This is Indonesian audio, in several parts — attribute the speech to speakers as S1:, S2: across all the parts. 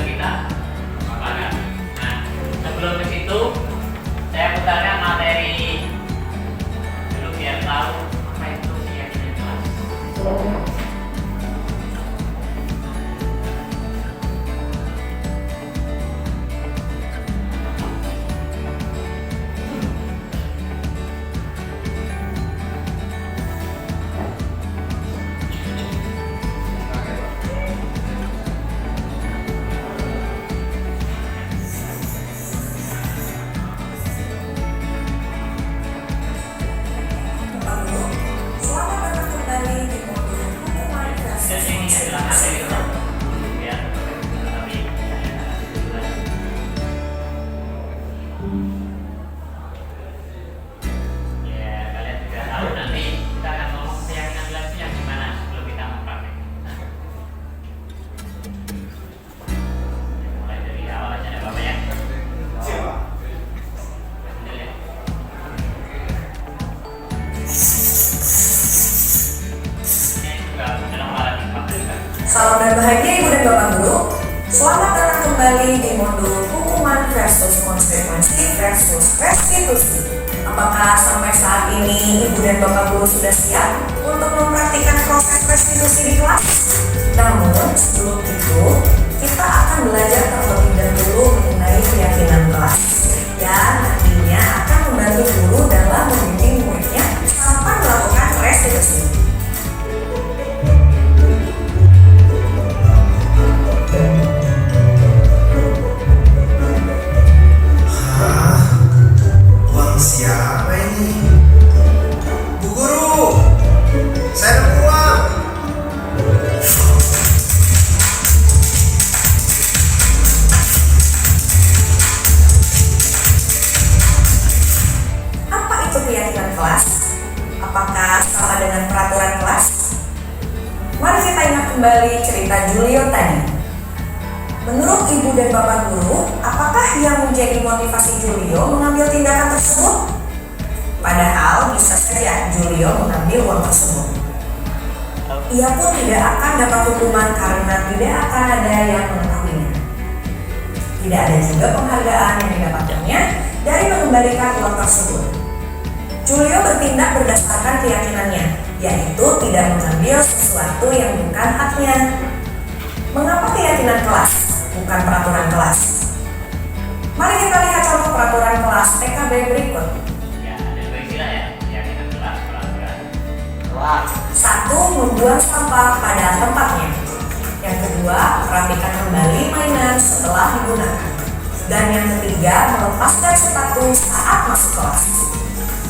S1: kita makanan. Nah, sebelum ke situ saya putarkan materi dulu biar tahu apa itu keyakinan kelas.
S2: Salam dan bahagia Ibu dan Bapak Guru. Selamat datang kembali di modul hukuman versus konsekuensi versus restitusi. Apakah sampai saat ini Ibu dan Bapak Guru sudah siap untuk mempraktikkan proses restitusi di kelas? Namun sebelum itu, kita akan belajar terlebih dahulu mengenai keyakinan kelas yang nantinya akan membantu guru dalam membimbing muridnya sampai melakukan restitusi.
S3: Siapa ini? Bu Guru, saya ada uang.
S2: Apa itu keyakinan kelas? Apakah sama dengan peraturan kelas? Mari kita ingat kembali cerita Julio tadi. Menurut Ibu dan Bapak Guru, apakah yang menjadi motivasi Julio mengambil tindakan tersebut? Padahal bisa saja Julio mengambil uang tersebut. Ia pun tidak akan dapat hukuman karena tidak akan ada yang mengetahuinya. Tidak ada juga penghargaan yang didapatkannya dari mengembalikan uang tersebut. Julio bertindak berdasarkan keyakinannya, yaitu tidak mengambil sesuatu yang bukan haknya. Mengapa keyakinan kelas, bukan peraturan kelas? Mari kita lihat contoh peraturan kelas PKB berikut.
S1: Ya, ada dua istilah ya, keyakinan kelas, peraturan
S3: Kelas.
S2: 1. Membuang sampah pada tempatnya. Yang kedua, merapikan kembali mainan setelah digunakan. Dan yang ketiga, melepaskan sepatu saat masuk kelas.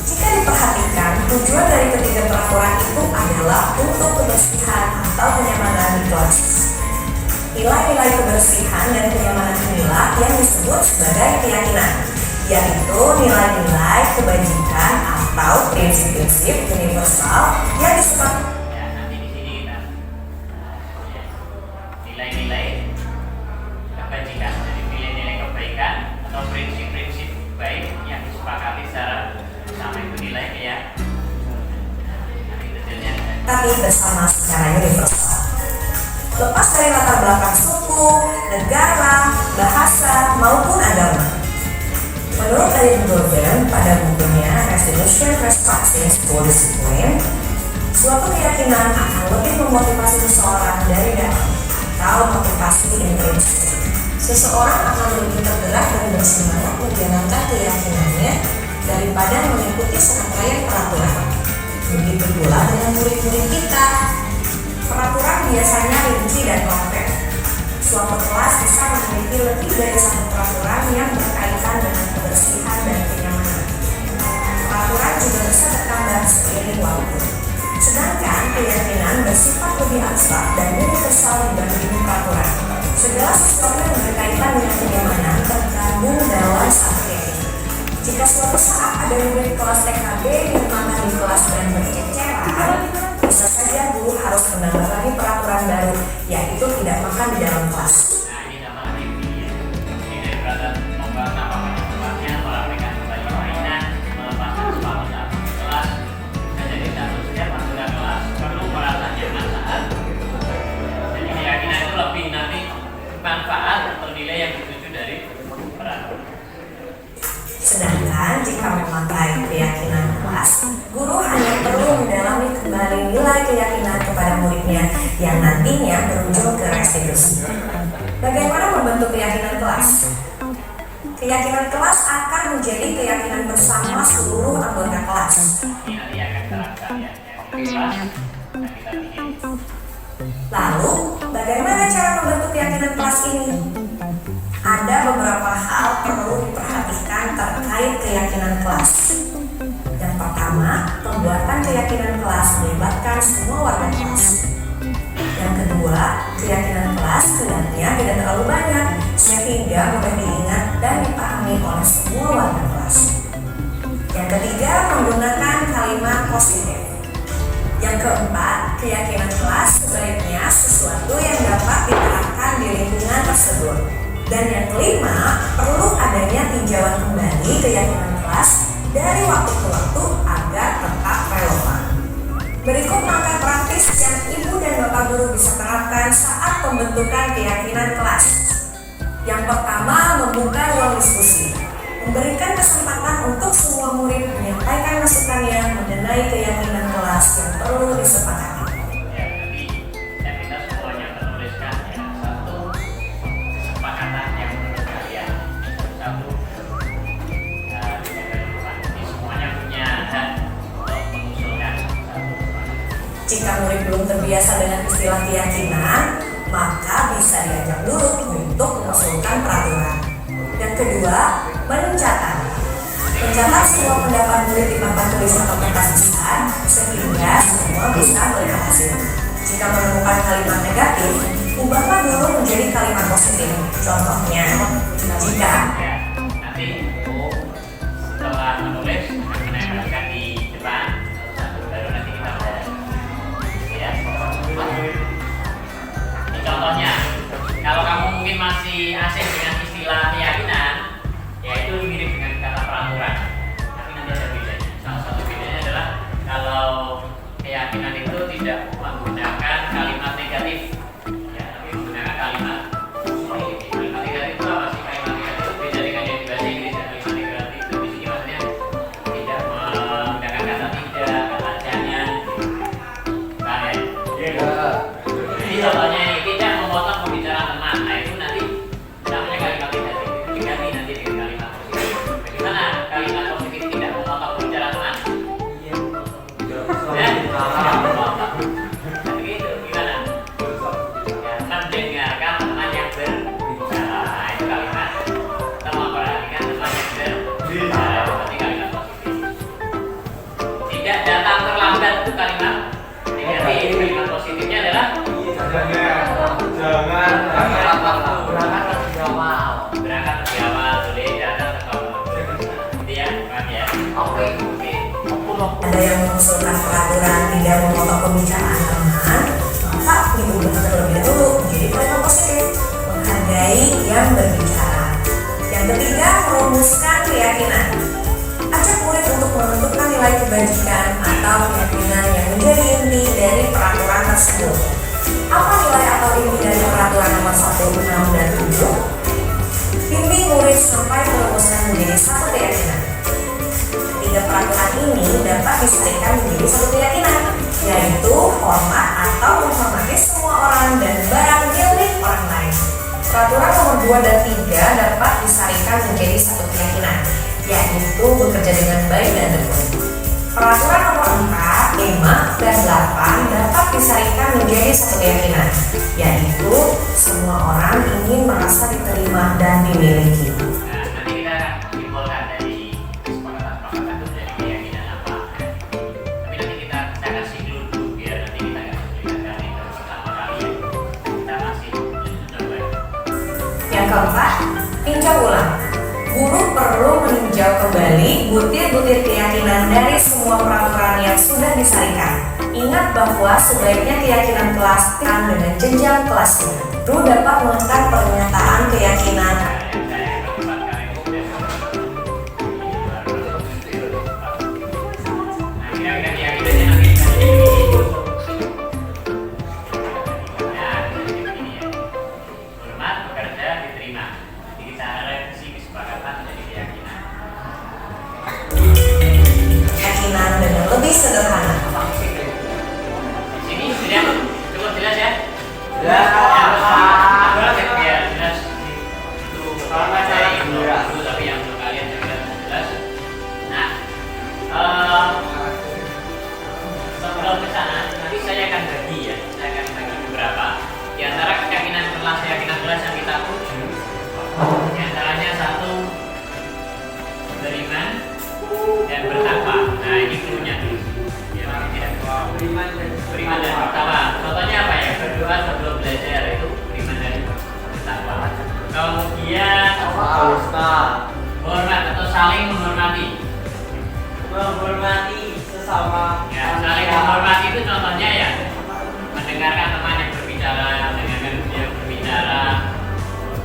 S2: Jika diperhatikan, tujuan dari ketiga peraturan itu adalah untuk kebersihan atau kenyamanan di kelas. Nilai-nilai kebersihan dan kenyamanan inilah yang disebut sebagai keyakinan, yaitu nilai-nilai kebajikan atau prinsip-prinsip universal yang disepakati.
S1: ya, nanti di sini kita nilai-nilai kebajikan, jadi nilai-nilai kebaikan atau prinsip-prinsip baik yang disepakati secara sama itu nilai ya. Nanti detailnya
S2: Tapi bersama secara universal. Lepas dari latar belakang suku, negara, bahasa, maupun agama. Menurut David Gordon pada bukunya Restitution First Practice for Discipline, suatu keyakinan akan lebih memotivasi seseorang dari dalam atau motivasi intrinsik. Seseorang akan lebih tergerak dan bersemangat menjalankan keyakinannya daripada mengikuti serangkaian peraturan. Begitu pula dengan murid-murid kita. Peraturan biasanya rinci dan konkret. Suatu kelas bisa memiliki lebih dari satu peraturan yang berkaitan dengan kebersihan dan kenyamanan. Peraturan juga bisa bertambah seiring waktu. Sedangkan keyakinan bersifat lebih abstrak dan universal dibanding peraturan. Segala sesuatu yang berkaitan dengan kenyamanan tergabung dalam satu keyakinan. Jika suatu saat ada murid kelas TKB yang makan di kelas dan berceceran, bisa saja guru harus menambah lagi peraturan baru, yaitu tidak makan di dalam kelas.
S1: nah ini sama lagi ini dari peraturan membahas apa tempatnya, merapikan kembali mainan, melepaskan sepatu saat masuk kelas. Jadi setiap anggota kelas perlu merasa nyaman saat jadi keyakinan itu lebih nanti manfaat
S2: jika memakai keyakinan kelas, guru hanya perlu mendalami kembali nilai keyakinan kepada muridnya yang nantinya berujung ke restitusi. Bagaimana membentuk keyakinan kelas? Keyakinan kelas akan menjadi keyakinan bersama seluruh anggota kelas.
S1: Ini nanti akan terangkan ya, yang di kelas dan kita bikin.
S2: Lalu, bagaimana cara membentuk keyakinan kelas ini? Ada beberapa hal perlu diperhatikan terkait keyakinan kelas. Yang pertama, pembuatan keyakinan kelas melibatkan semua warga kelas. Yang kedua, keyakinan kelas hendaknya tidak terlalu banyak sehingga mudah diingat dan dipahami oleh semua warga kelas. Yang ketiga, menggunakan kalimat positif. Yang keempat, keyakinan kelas sebaiknya sesuatu yang dapat diterapkan di lingkungan tersebut. Dan yang kelima, perlu adanya tinjauan kembali keyakinan kelas dari waktu ke waktu agar tetap relevan. Berikut langkah praktis yang ibu dan bapak guru bisa terapkan saat pembentukan keyakinan kelas. Yang pertama, membuka ruang diskusi. Memberikan kesempatan untuk semua murid menyampaikan masukannya mengenai keyakinan kelas yang perlu disepakati.
S1: Ya, jadi yang kita semuanya menuliskan ya satu kesepakatan yang menurut kalian satu jadi semuanya punya hak untuk mengusulkan satu.
S2: Jika murid belum terbiasa dengan istilah keyakinan, maka bisa diajak dulu untuk mengusulkan peraturan. Yang kedua, mencatat. Mencatat semua pendapat murid di papan tulis atau kertas besar sehingga semua bisa melihat hasil. Jika menemukan kalimat negatif, ubahlah dulu menjadi kalimat positif. Contohnya, jika
S1: Ya, nanti setelah menulis akan menempelkan di depan satu baru nanti kita bahas. Ya. Ini contohnya, kalau kamu mungkin masih asing dengan istilah keyakinan, yaitu mirip dengan kata peraturan. Tapi nanti ada bedanya. Salah satu bedanya adalah kalau keyakinan itu tidak menggunakan kalimat negatif, ya, tapi menggunakan kalimat positif. Kalimat negatif itu apa sih? Kalimat negatif itu beda dengan yang di bahasa Inggris. Kalimat negatif itu di sini maksudnya tidak menggunakan kata tidak, kata jangan. Nah, ya. Jadi contohnya ini tidak memotong pembicaraan teman. Nah itu nanti namanya kalimat negatif. Diganti nanti dengan kalimat positif. Bagaimana kalimat positif tidak memotong pembicaraan teman? Ya, tidak memotong. Jadi itu gimana? Ya, mendengarkan teman yang berbicara. Nah, itu kalimat. Kita memperhatikan teman yang berbicara. Berarti kalimat positif. Tidak datang terlambat itu kalimat negatif. Kalimat positifnya adalah berangkat lebih awal, boleh datang terlambat. Gitu ya, paham ya? Oke.
S2: ada yang mengusulkan peraturan tidak memotong pembicaraan teman, maka diubah terlebih dahulu menjadi kalimat positif, menghargai yang berbicara. Yang ketiga, merumuskan keyakinan. Ajak murid untuk menentukan nilai kebajikan atau keyakinan yang menjadi inti dari peraturan tersebut. Apa nilai atau inti dari peraturan nomor 1, 6, dan 7? Bimbing murid sampai merumuskan menjadi satu keyakinan. Tiga peraturan ini dapat disatukan menjadi satu keyakinan, yaitu hormat atau menghormati semua orang dan barang milik orang lain. Peraturan nomor 2 dan 3 dapat disatukan menjadi satu keyakinan, yaitu bekerja dengan baik dan tekun. Peraturan nomor 4, 5, dan 8 dapat disatukan menjadi satu keyakinan, yaitu semua orang ingin merasa diterima dan dimiliki.
S1: Nah, nanti kita simpulkan dari kesepakatan-kesepakatan itu dari keyakinan apa. Tapi nanti kita kasih dulu biar nanti kita nggak kesulitan kali baru pertama kali ya. Kita masih coba.
S2: Yang keempat, tinjau ulang. Guru perlu meninjau kembali butir-butir keyakinan dari semua peraturan yang sudah disarikan. Ingat bahwa sebaiknya keyakinan kelas dengan jenjang kelasnya. Guru dapat melakukan pernyataan keyakinan sederhana.
S1: Di sini sudah cukup jelas ya?
S3: Ya.
S1: Biar jelas itu materi dulu, tapi yang untuk kalian juga jelas. Nah, sebelum ke sana, nanti saya akan bagi ya, saya akan bagi beberapa. Di antara keyakinan kelas yang kita tuju, di antaranya satu beriman dan bertakwa. Nah ini cluenya dulu. Ya, tidak. Beriman dan bertakwa. Contohnya apa ya? Berdoa sebelum belajar itu beriman dan bertakwa. Kemudian hormat atau saling menghormati.
S3: Menghormati sesama.
S1: Ya, saling menghormati itu contohnya ya mendengarkan teman yang berbicara, mendengarkan dia berbicara.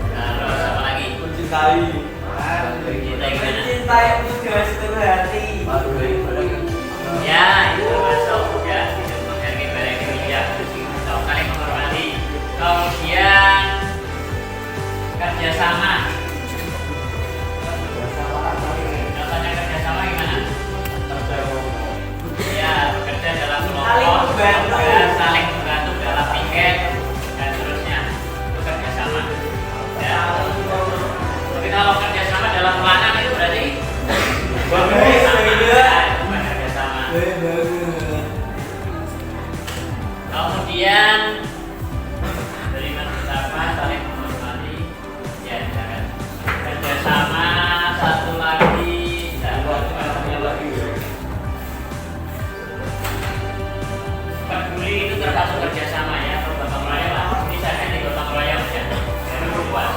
S1: Terus apa lagi?
S3: Mencintai.
S1: Mencintai gimana?
S3: Mencintai itu dengan seluruh hati.
S1: Ya, itu termasuk ya itu menghargai barang yang bijak, saling menghormati. Kemudian kerjasama. Contohnya kerjasama gimana? Ya, bekerja dalam kelompok, saling membantu dalam piket dan seterusnya. Itu kerjasama. Ya. Tapi kalau kerjasama dalam pelanan itu berarti kemudian beriman bertakwa, saling menghormati, ya jangan kerjasama. Satu lagi, peduli itu termasuk kerjasama ya, atau gotong royong lah. Bisa ganti gotong royong ya, jadi luas.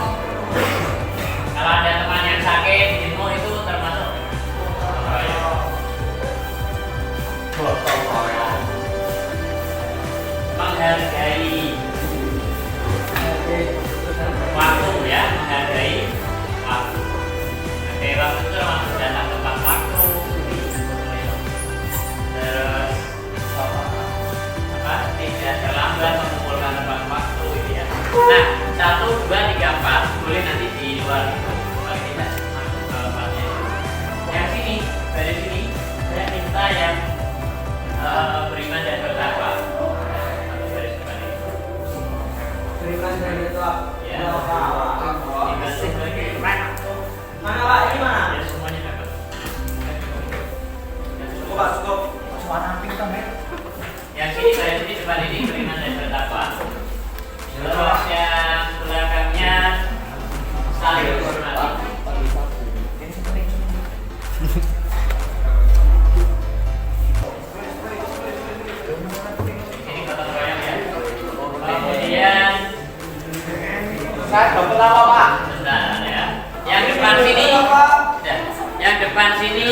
S1: Kalau ada teman yang sakit, ilmu itu termasuk gotong royong. Menghargai waktu ya, menghargai waktu. Menghargai waktu itu termasuk datang tepat waktu. Terus apa? Tidak terlambat, mengumpulkan tepat waktu gitu ya. Nah, 1, 2, 3, 4 boleh nanti di luar itu. Kalau kita masuk ke partnya. Yang sini, dari sini saya minta yang beriman dan bertakwa.
S3: Beriman dan bertakwa.
S1: Ya.
S3: Dikasih
S1: Dibanding sebagai
S3: mana Pak? Ini mana?
S1: ya semuanya dapat.
S3: Cukup Pak, cukup. Suara pinggang ya.
S1: Yang sini dari sini depan ini beriman dan bertakwa. Terus yang belakangnya saling menghormati. Ini gotong royong ya. Kemudian
S3: Saya dapat apa Pak?
S1: bentar ya. Yang depan sini, ya. Yang depan sini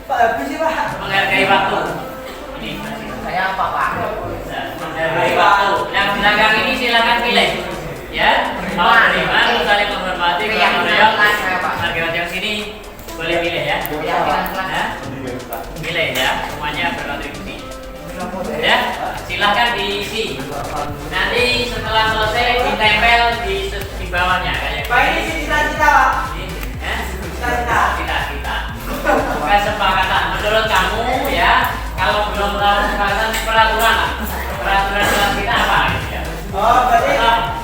S3: Pak habis sih Pak.
S1: menghargai waktu. Ini
S3: Saya apa Pak?
S1: menghargai waktu. Yang belakang ini silakan pilih. Ya, mau beriman, saling menghormati, gotong royong. Menghargai waktu yang sini boleh pilih ya. Ya. Pilih ya, semuanya berkontribusi. Ya, silahkan diisi. Nanti setelah selesai ditempel di bawahnya kayak
S3: Pak ini sih cita-cita Pak.
S1: Ya,
S3: Cita-cita.
S1: kita. Kesepakatan menurut kamu ya. Kalau belum tahu kesepakatan peraturan lah. Peraturan kelas kita apa gitu ya?
S3: Oh, berarti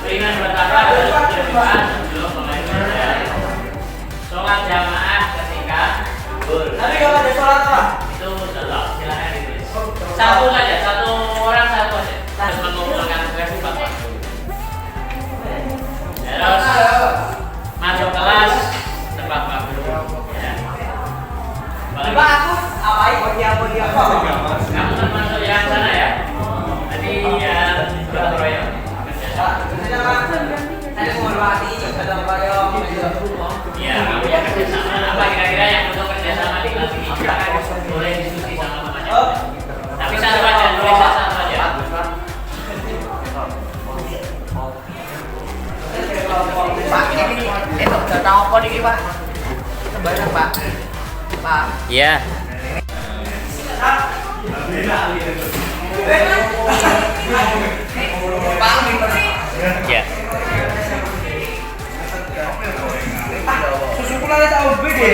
S1: Beriman bertakwa adalah beriman sebelum mulai belajar. Sholat jamaah ketika
S3: tapi kalau ada sholat Pak.
S1: itu sholat silakan ditulis. Satu saja, satu orang satu aja. Terus mengumpulkan tugas tepat waktu. Terus masuk kelas tepat waktu. Ya.
S3: Pak aku apain buat dia
S1: Kamu termasuk yang sana ya? Tadi yang gotong royong.
S3: Pak, saya Pak. Saya menghormati gotong royong.
S1: Iya, kamu yang kerjasama. Apa kira-kira yang untuk kerjasama di kelas ini? Silakan boleh diskusi sama temannya.
S3: Oh.
S1: Tapi satu aja, tulis satu aja.
S4: Pak, ini data apa nih Pak? Sebanyak Pak. Pak.
S1: Iya.
S4: Pak,
S1: Iya.
S3: Susu kula tahu beda.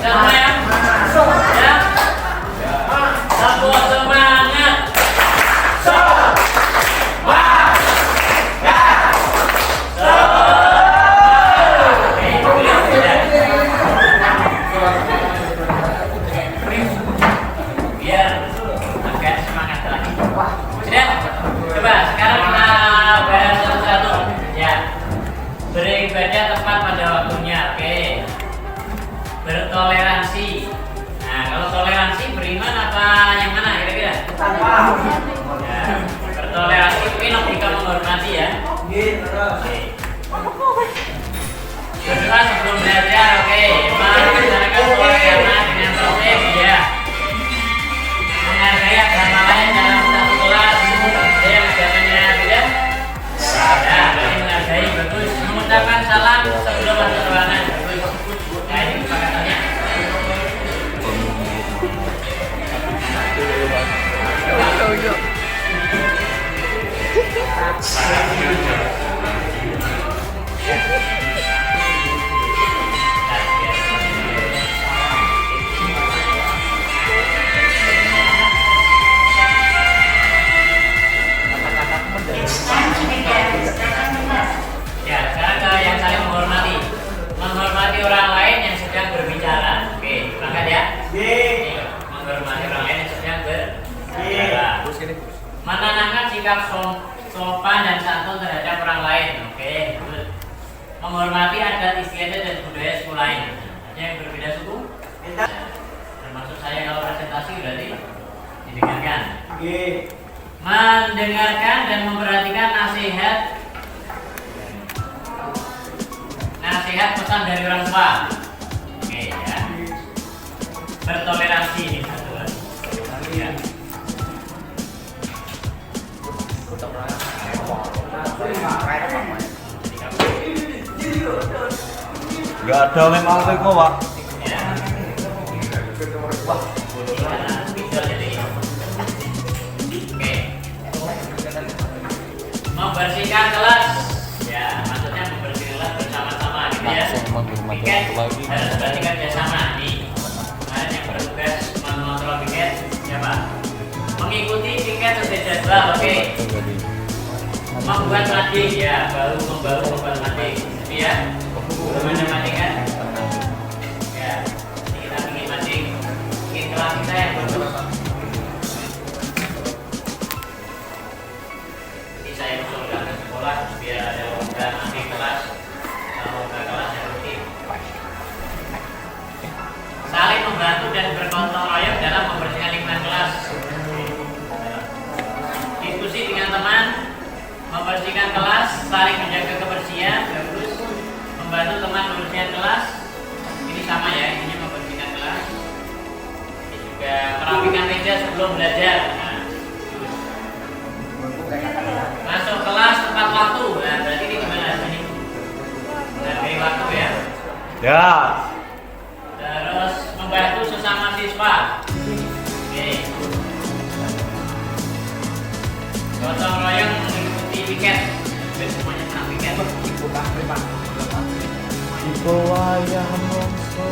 S1: Sama ya? Ya? Satu semangat. Biar agak semangat lagi. Sudah? Coba sekarang kita bahas satu-satu. Ya. Beribadah tepat pada waktunya. Oke. Bertoleransi. Nah, kalau toleransi beriman apa yang mana kira-kira? Ya. Bertoleransi mungkin logika menghormati ya. Oke. Berdoa sebelum belajar. Oke. Melaksanakan sholat jamaah dengan tertib ya. Menghargai agama lain dalam satu kelas. Ada yang agamanya beda? Ada. Berarti menghargai bagus. Mengucapkan salam sebelum masuk ruangan. Bagus. Nah, ini kesepakatannya. Ya, sekarang ke yang saling menghormati. Menghormati orang lain yang sedang berbicara. Oke, berangkat ya. Menghormati orang lain yang sedang berbicara. Menanamkan sikap sopan dan santun terhadap orang lain. Oke, good. Menghormati adat istiadat dan budaya suku lain. Yang berbeda suku. Termasuk saya kalau presentasi berarti didengarkan. Mendengarkan dan memperhatikan nasihat pesan dari orang tua. Oke ya. Bertoleransi ini satu lagi. Ya.
S5: Gak ada memang teko pak.
S1: Ya. Wah, bisa jadi. Oke. Membersihkan kelas. Ya, maksudnya membersihkan kelas bersama-sama gitu ya. Piket harus berarti kerjasama nih. Kemarin yang bertugas mengontrol piket siapa? Mengikuti piket sesuai jadwal. Oke. Membuat mading ya, membaru membuat mading. Jadi ya, belum ada mading kan? Ya, ini kita bikin mading. Bikin kelas kita yang bagus. Ini saya usulkan ke sekolah biar ada lomba nanti kelas, lomba kelas yang rutin. Saling membantu dan bergotong royong dalam membersihkan lingkungan kelas. Diskusi dengan teman. Membersihkan kelas, saling menjaga kebersihan, bagus. Membantu teman membersihkan kelas, ini sama ya, ini membersihkan kelas. Ini juga merapikan meja sebelum belajar. Nah, masuk kelas tepat waktu. Nah, berarti ini gimana ini? Menghargai waktu ya.
S5: Ya.
S1: Terus membantu sesama siswa. Oke. piket. Semuanya senang piket.
S5: Ibu wayah mongso.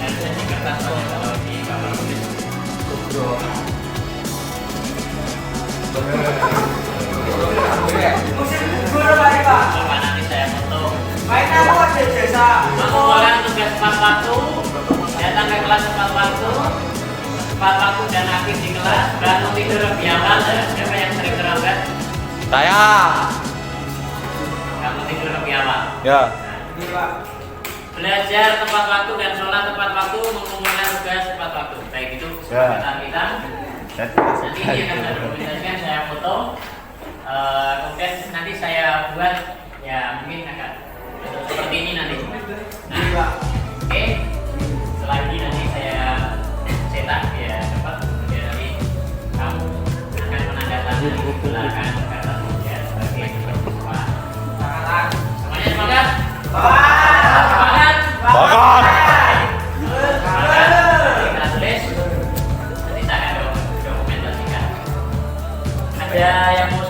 S1: Harusnya di kertas soalnya kalau di kamar tulis.
S3: Musim gugur Pak Pak.
S1: Coba nanti saya foto.
S3: Main apa aja jasa?
S1: Mengumpulkan tugas tepat waktu, datang ke kelas tepat waktu, tepat waktu dan aktif di kelas, bangun tidur lebih awal. Siapa yang sering terlambat?
S5: Saya.
S1: Bangun tidur lebih awal.
S5: Ya.
S3: Ini Pak.
S1: Belajar tepat waktu dan sholat tepat waktu, mengumpulkan tugas tepat waktu. Baik itu kesepakatan kita. Nanti ini akan saya dokumentasikan, saya foto. Kemudian nanti saya buat ya mungkin akan seperti ini nanti. Nah, oke. Setelah ini nanti saya cetak ya cepat. Kemudian nanti kamu akan menandatangani belakang kata ya sebagai siswa. Semuanya semangat. Semangat.
S5: Bakar.
S1: Semangat. Kita tulis. Nanti saya dokumentasikan. Ada yang mau